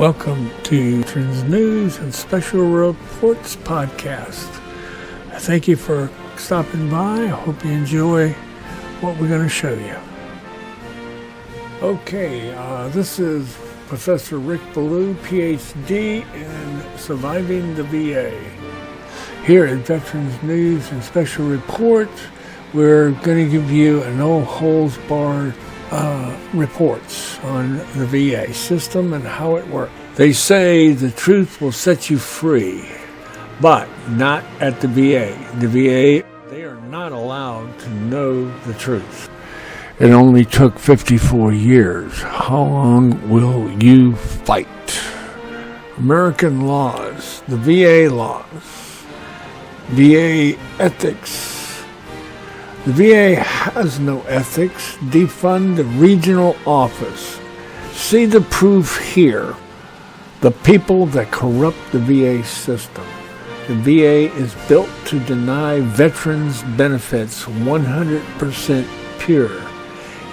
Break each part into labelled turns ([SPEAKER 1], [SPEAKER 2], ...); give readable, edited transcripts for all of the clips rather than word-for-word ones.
[SPEAKER 1] Welcome to Veterans News and Special Reports podcast. Thank you for stopping by. I hope you enjoy what we're going to show you. Okay, this is Professor Rick Ballou, PhD in Surviving the VA. Here at Veterans News and Special Reports, we're going to give you a no-holds-barred reports on the VA system and how it works. They say the truth will set you free, but not at the VA. The VA, they are not allowed to know the truth. It only took 54 years. How long will you fight? American laws, the VA laws, VA ethics. The VA has no ethics. Defund the regional office. See the proof here. The people that corrupt the VA system. The VA is built to deny veterans benefits 100% pure.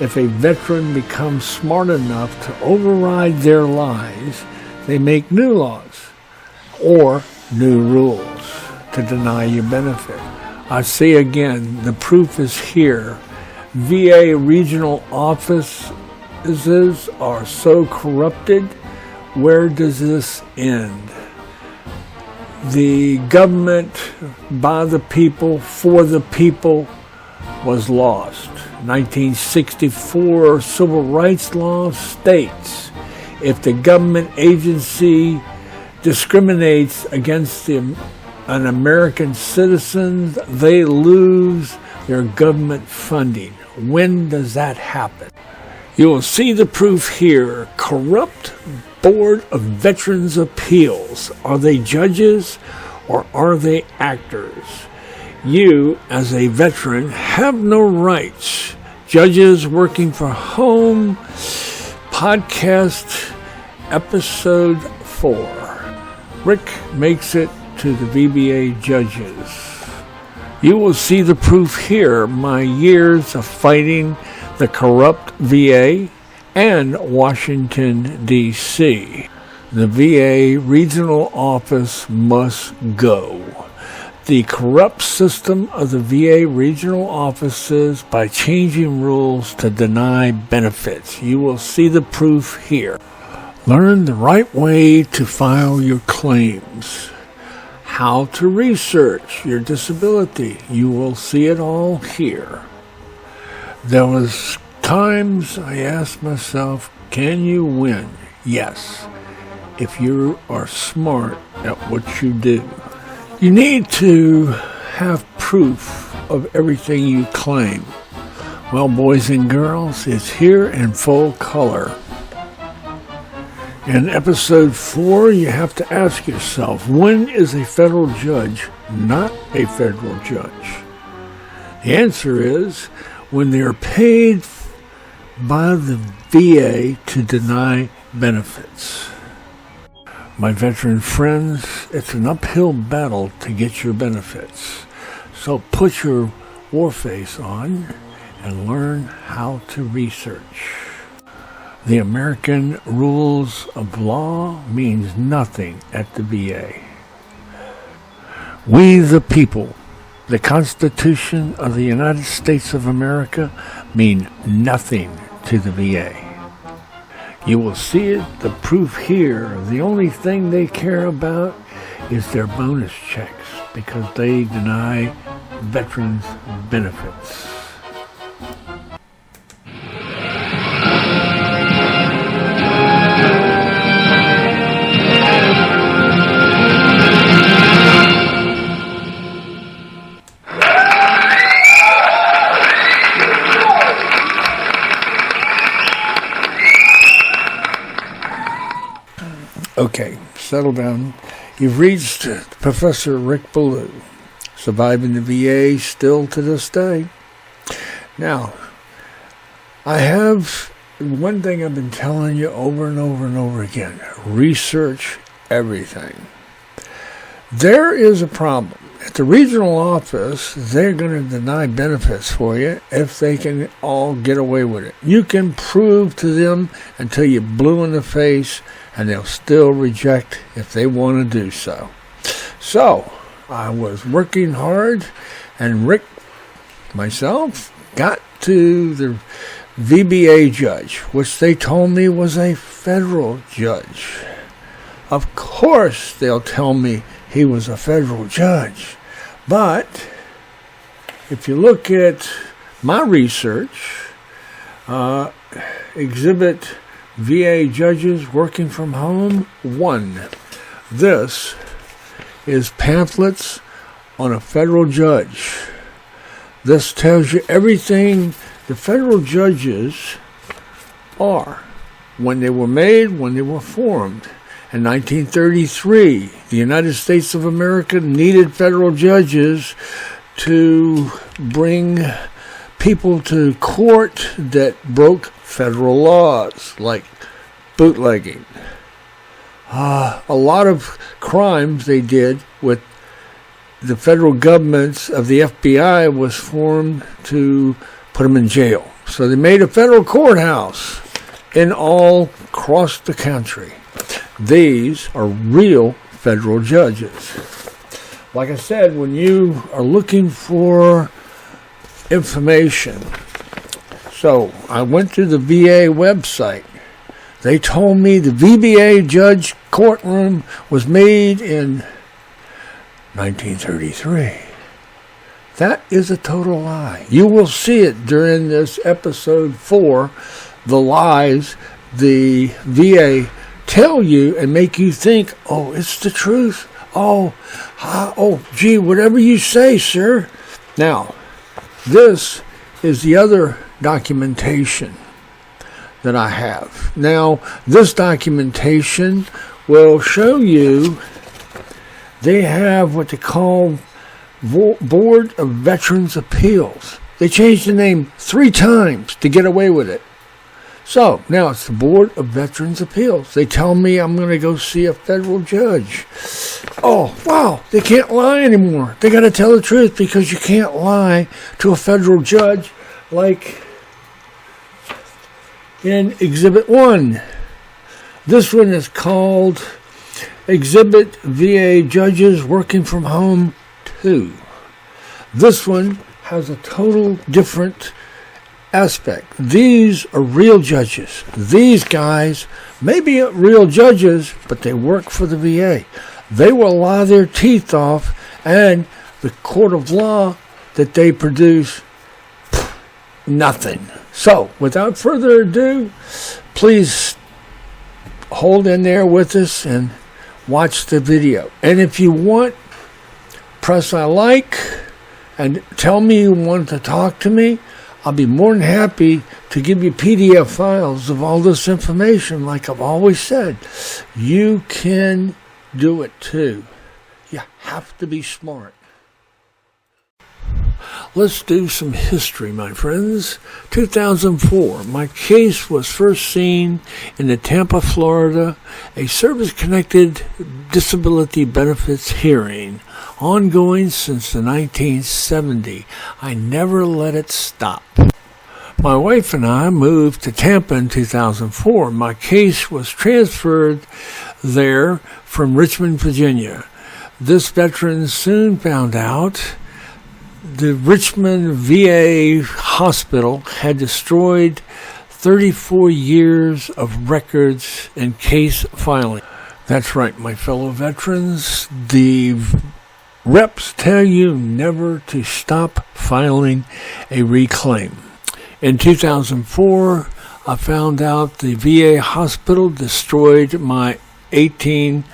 [SPEAKER 1] If a veteran becomes smart enough to override their lies, they make new laws or new rules to deny you benefit. I say again, the proof is here. VA regional offices are so corrupted. Where does this end? The government by the people, for the people, was lost. 1964 civil rights law states, if the government agency discriminates against an American citizen, they lose their government funding. When does that happen? You will see the proof here. Corrupt Board of Veterans Appeals. Are they judges or are they actors? You, as a veteran, have no rights. Judges working for home. Podcast episode 4. Rick makes it to the VBA judges. You will see the proof here. My years of fighting the corrupt VA and Washington, D.C. The VA regional office must go. The corrupt system of the VA regional offices by changing rules to deny benefits. You will see the proof here. Learn the right way to file your claims. How to research your disability. You will see it all here. There was times I asked myself, can you win? Yes, if you are smart at what you do. You need to have proof of everything you claim. Well, boys and girls, it's here in full color. In episode 4, you have to ask yourself, when is a federal judge not a federal judge? The answer is when they're paid by the VA to deny benefits. My veteran friends, it's an uphill battle to get your benefits. So put your war face on and learn how to research. The American rules of law means nothing at the VA. We the people, the Constitution of the United States of America, mean nothing to the VA. You will see it, the proof here. The only thing they care about is their bonus checks because they deny veterans benefits. Okay, settle down. You've reached Professor Rick Ballou, surviving the VA still to this day. Now, I have one thing I've been telling you over and over and over again. Research everything. There is a problem. At the regional office, they're going to deny benefits for you if they can all get away with it. You can prove to them until you're blue in the face and they'll still reject if they want to do so. So, I was working hard, and Rick, myself, got to the VBA judge, which they told me was a federal judge. Of course, they'll tell me he was a federal judge. But if you look at my research, Exhibit VA Judges Working from Home 1. This is pamphlets on a federal judge. This tells you everything the federal judges are, when they were made, when they were formed. In 1933, the United States of America needed federal judges to bring people to court that broke federal laws, like bootlegging. A lot of crimes they did with the federal governments of the FBI was formed to put them in jail. So they made a federal courthouse in all across the country. These are real federal judges. Like I said, when you are looking for information, so I went to the VA website. They told me the VBA judge courtroom was made in 1933. That is a total lie. You will see it during this episode 4, the lies the VA tell you and make you think, oh, it's the truth. Gee, whatever you say, sir. Now, this is the other documentation that I have. Now, this documentation will show you they have what they call Board of Veterans Appeals. They changed the name 3 times to get away with it. So, now it's the Board of Veterans Appeals. They tell me I'm going to go see a federal judge. Oh, wow, they can't lie anymore. They got to tell the truth, because you can't lie to a federal judge like in Exhibit 1. This one is called Exhibit VA Judges Working from Home 2. This one has a total different aspect. These are real judges. These guys may be real judges, but they work for the VA. They will lie their teeth off, and the court of law that they produce, nothing. So, without further ado, please hold in there with us and watch the video. And if you want, press I like and tell me you want to talk to me. I'll be more than happy to give you PDF files of all this information. Like I've always said, you can do it too. You have to be smart. Let's do some history, my friends. 2004, my case was first seen in the Tampa, Florida, a service-connected disability benefits hearing, ongoing since the 1970s. I never let it stop. My wife and I moved to Tampa in 2004. My case was transferred there from Richmond, Virginia. This veteran soon found out the Richmond VA hospital had destroyed 34 years of records and case filing. That's right, my fellow veterans. The reps tell you never to stop filing a reclaim. In 2004, I found out the VA hospital destroyed my 18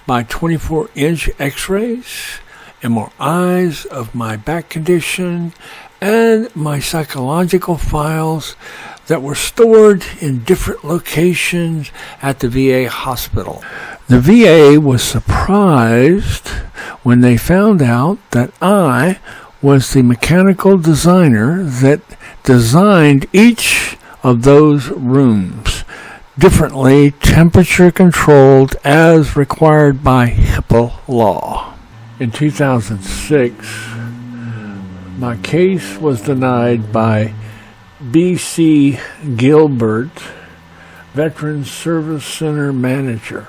[SPEAKER 1] by 24 inch x-rays, MRIs of my back condition, and my psychological files that were stored in different locations at the VA hospital. The VA was surprised when they found out that I was the mechanical designer that designed each of those rooms differently, temperature controlled as required by HIPAA law. In 2006, my case was denied by B.C. Gilbert Veterans Service Center Manager.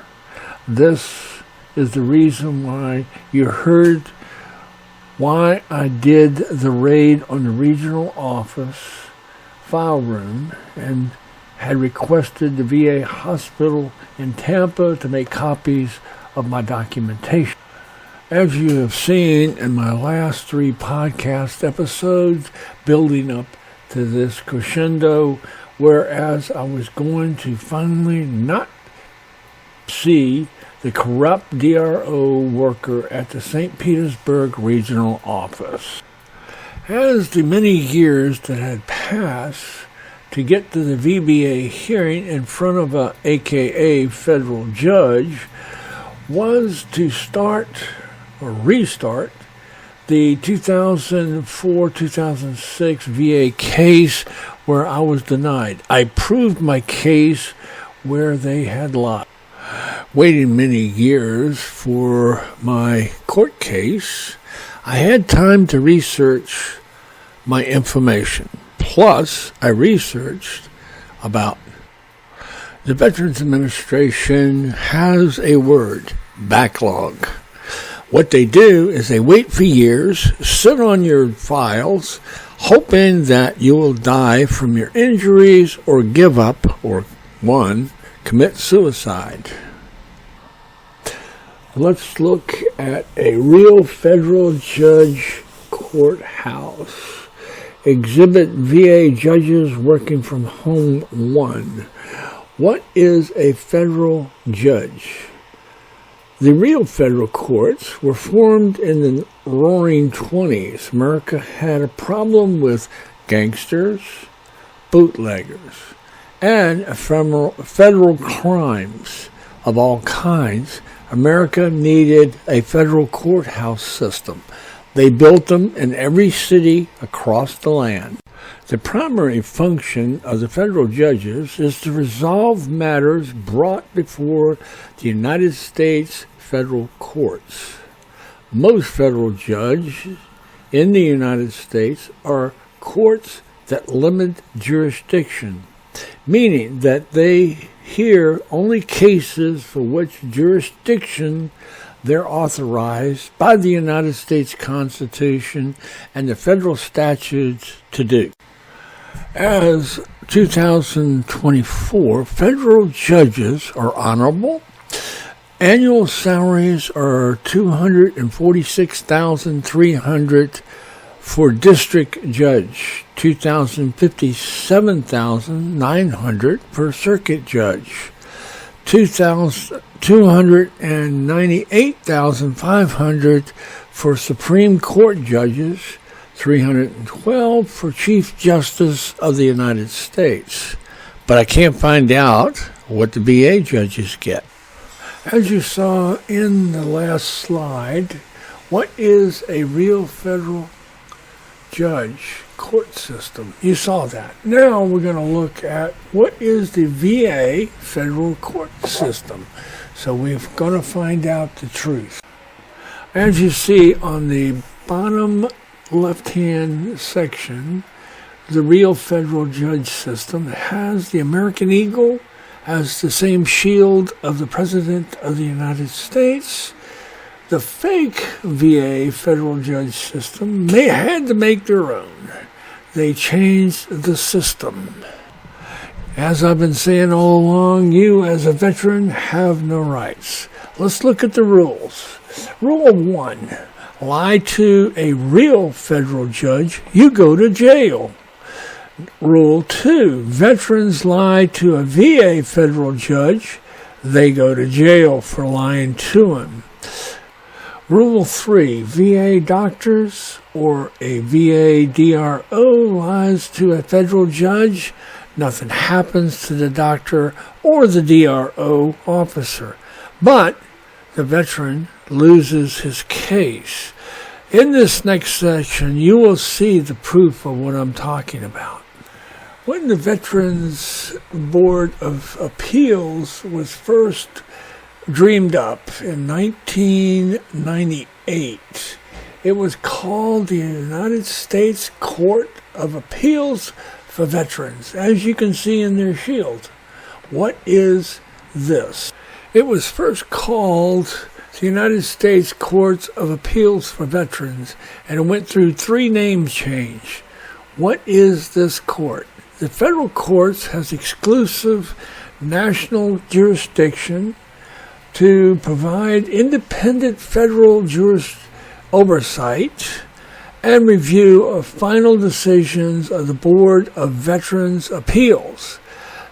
[SPEAKER 1] This is the reason why you heard why I did the raid on the regional office file room and had requested the VA hospital in Tampa to make copies of my documentation. As you have seen in my last 3 podcast episodes, building up to this crescendo, whereas I was going to finally not see the corrupt DRO worker at the St. Petersburg regional office. As the many years that had passed to get to the VBA hearing in front of a AKA federal judge was to start or restart the 2004-2006 VA case where I was denied. I proved my case where they had lied. Waiting many years for my court case, I had time to research my information. Plus, I researched about the Veterans Administration has a word, backlog. What they do is they wait for years, sit on your files, hoping that you will die from your injuries or give up, or commit suicide. Let's look at a real federal judge courthouse. Exhibit VA judges working from home 1. What is a federal judge? The real federal courts were formed in the roaring 20s. America had a problem with gangsters, bootleggers, and federal crimes of all kinds. America needed a federal courthouse system. They built them in every city across the land. The primary function of the federal judges is to resolve matters brought before the United States federal courts. Most federal judges in the United States are courts that limit jurisdiction, meaning that they hear only cases for which jurisdiction they're authorized by the United States Constitution and the federal statutes to do. As 2024, federal judges are honorable. Annual salaries are $246,300 for district judge, $2,057,900 for circuit judge, $298,500 for Supreme Court judges, $312 for Chief Justice of the United States. But I can't find out what the VA judges get. As you saw in the last slide, what is a real federal judge court system? You saw that. Now we're going to look at what is the VA federal court system. So we're going to find out the truth. As you see on the bottom left-hand section, the real federal judge system has the American Eagle as the same shield of the President of the United States. The fake VA federal judge system, they had to make their own. They changed the system. As I've been saying all along, you as a veteran have no rights. Let's look at the rules. Rule 1, lie to a real federal judge, you go to jail. Rule 2, veterans lie to a VA federal judge, they go to jail for lying to him. Rule 3, VA doctors or a VA DRO lies to a federal judge, nothing happens to the doctor or the DRO officer, but the veteran loses his case. In this next section, you will see the proof of what I'm talking about. When the Veterans Board of Appeals was first dreamed up in 1998, it was called the United States Court of Appeals for Veterans, as you can see in their shield. What is this? It was first called the United States Courts of Appeals for Veterans, and it went through 3 name change. What is this court? The federal courts has exclusive national jurisdiction to provide independent federal oversight and review of final decisions of the Board of Veterans' Appeals.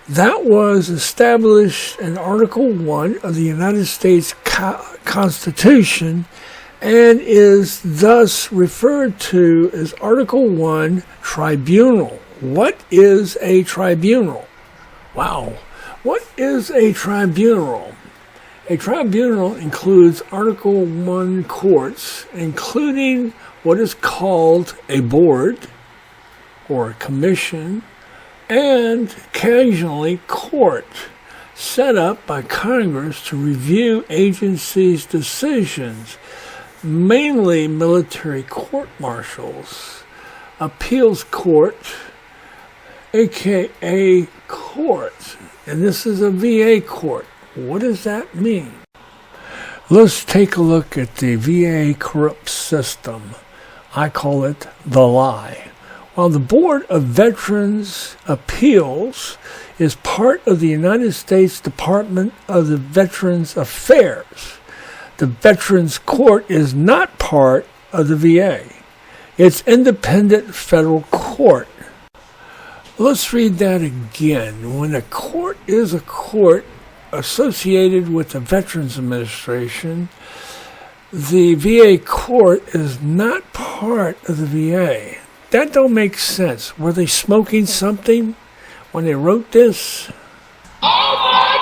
[SPEAKER 1] That was established in Article 1 of the United States Constitution and is thus referred to as Article 1 Tribunal. What is a tribunal? Wow. What is a tribunal? A tribunal includes Article 1 courts, including what is called a board or a commission, and occasionally court, set up by Congress to review agencies' decisions, mainly military court-martials, appeals court, aka court, and this is a VA court. What does that mean? Let's take a look at the VA corrupt system. I call it the lie. While the Board of Veterans' Appeals is part of the United States Department of the Veterans Affairs, the Veterans Court is not part of the VA. It's independent federal court. Let's read that again. When a court is a court associated with the Veterans Administration, the VA court is not part of the VA. That don't make sense. Were they smoking something when they wrote this?
[SPEAKER 2] Oh my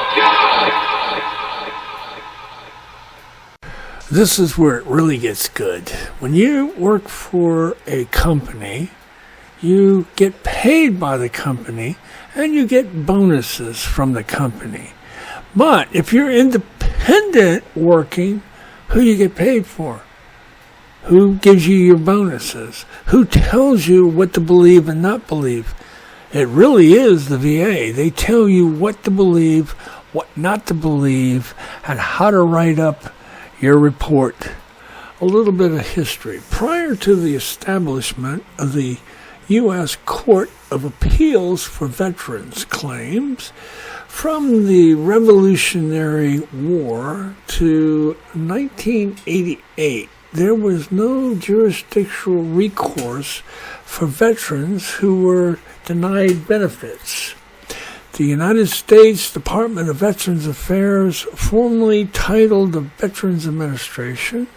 [SPEAKER 2] God!
[SPEAKER 1] This is where it really gets good. When you work for a company, you get paid by the company and you get bonuses from the company. But if you're independent working, who do you get paid for? Who gives you your bonuses? Who tells you what to believe and not believe? It really is the VA. They tell you what to believe, what not to believe, and how to write up your report. A little bit of history. Prior to the establishment of the U.S. Court of Appeals for Veterans Claims, from the Revolutionary War to 1988, there was no jurisdictional recourse for veterans who were denied benefits. The United States Department of Veterans Affairs, formerly titled the Veterans Administration,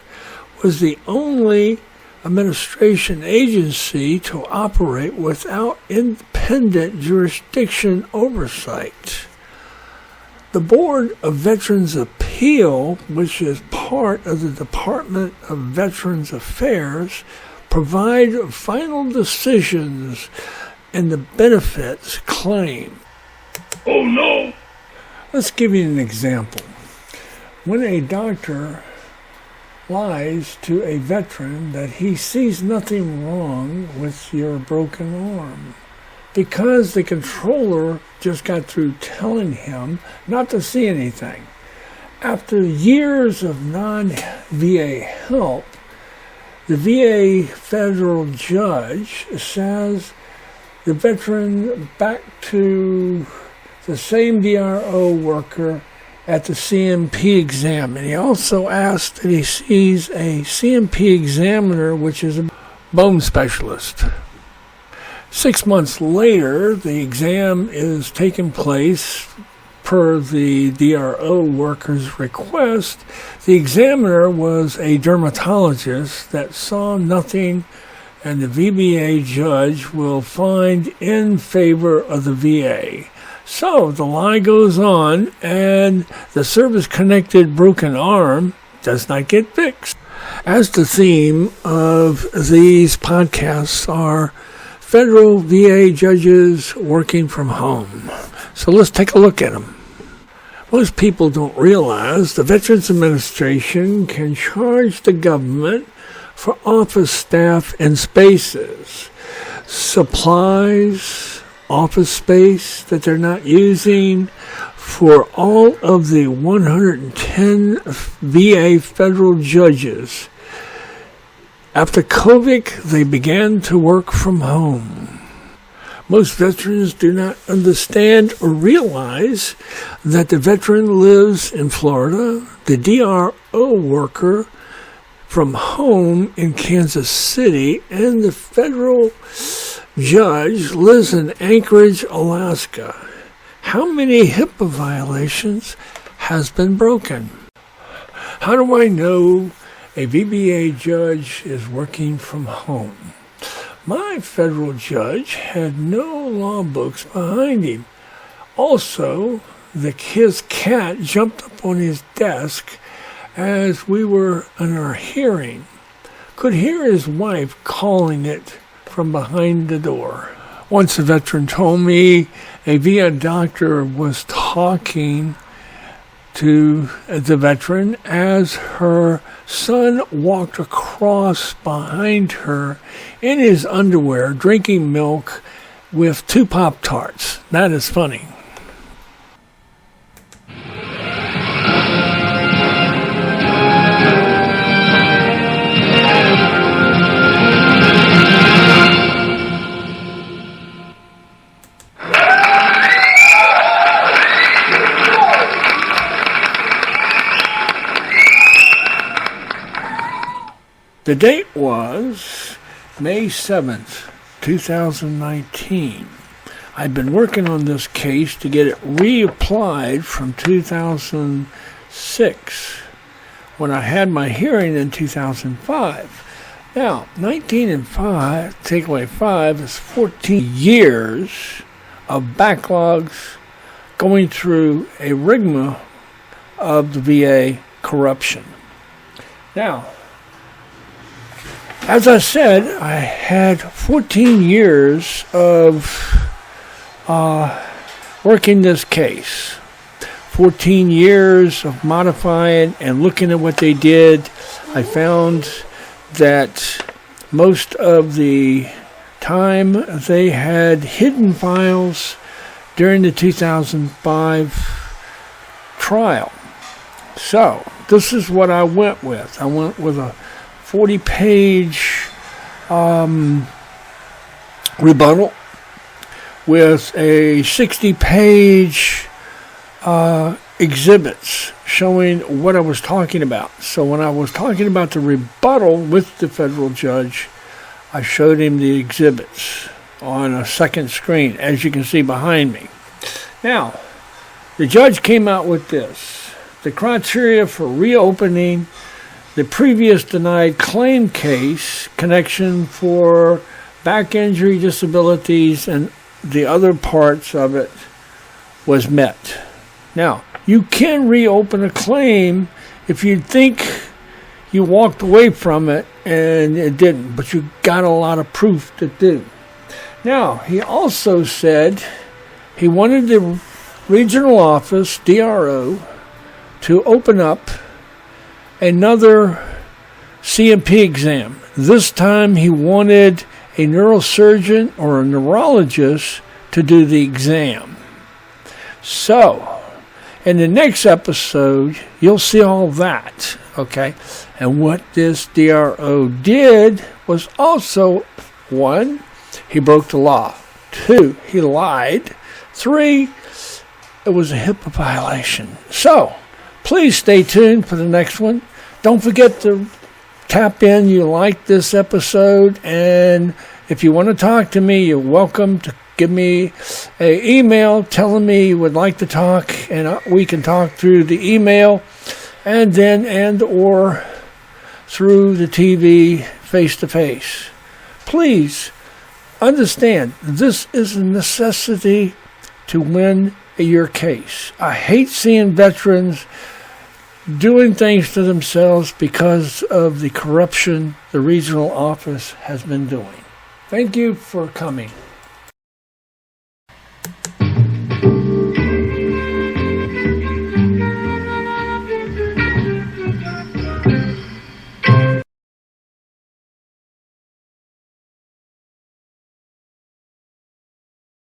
[SPEAKER 1] was the only administration agency to operate without independent jurisdiction oversight. The Board of Veterans Appeal, which is part of the Department of Veterans Affairs, provide final decisions in the benefits claim.
[SPEAKER 2] Oh no!
[SPEAKER 1] Let's give you an example. When a doctor lies to a veteran that he sees nothing wrong with your broken arm, because the controller just got through telling him not to see anything. After years of non-VA help, the VA federal judge says the veteran back to the same DRO worker at the CMP exam. And he also asked that he sees a CMP examiner, which is a bone specialist. 6 months later, the exam is taking place per the DRO worker's request. The examiner was a dermatologist that saw nothing, and the VBA judge will find in favor of the VA. So the lie goes on, and the service-connected broken arm does not get fixed. As the theme of these podcasts are federal VA judges working from home. So let's take a look at them. Most people don't realize the Veterans Administration can charge the government for office staff and spaces, supplies, office space that they're not using, for all of the 110 VA federal judges. After COVID, they began to work from home. Most veterans do not understand or realize that the veteran lives in Florida, the DRO worker from home in Kansas City, and the federal judge lives in Anchorage, Alaska. How many HIPAA violations has been broken? How do I know a VBA judge is working from home? My federal judge had no law books behind him. Also, his cat jumped up on his desk as we were in our hearing. Could hear his wife calling it from behind the door. Once a veteran told me a VA doctor was talking to the veteran as her son walked across behind her in his underwear, drinking milk with 2 Pop-Tarts. That is funny. The date was May 7th, 2019. I'd been working on this case to get it reapplied from 2006 when I had my hearing in 2005. Now, 19 and 5, take away 5, is 14 years of backlogs going through a rigmarole of the VA corruption. Now, as I said, I had 14 years of working this case. 14 years of modifying and looking at what they did. I found that most of the time they had hidden files during the 2005 trial. So, this is what I went with. I went with a 40-page rebuttal with a 60-page exhibits showing what I was talking about. So when I was talking about the rebuttal with the federal judge, I showed him the exhibits on a second screen, as you can see behind me. Now, the judge came out with this: the criteria for reopening the previous denied claim case, connection for back injury, disabilities, and the other parts of it was met. Now, you can reopen a claim if you think you walked away from it and it didn't, but you got a lot of proof to do. Now, he also said he wanted the regional office, DRO, to open up another CMP exam. This time he wanted a neurosurgeon or a neurologist to do the exam. So, in the next episode, you'll see all that, okay? And what this DRO did was also, 1, he broke the law. 2, he lied. 3, it was a HIPAA violation. So, please stay tuned for the next one. Don't forget to tap in. You like this episode, and if you want to talk to me, you're welcome to give me an email telling me you would like to talk, and we can talk through the email or through the TV face-to-face. Please understand, this is a necessity to win your case. I hate seeing veterans doing things to themselves because of the corruption the regional office has been doing. Thank you for coming.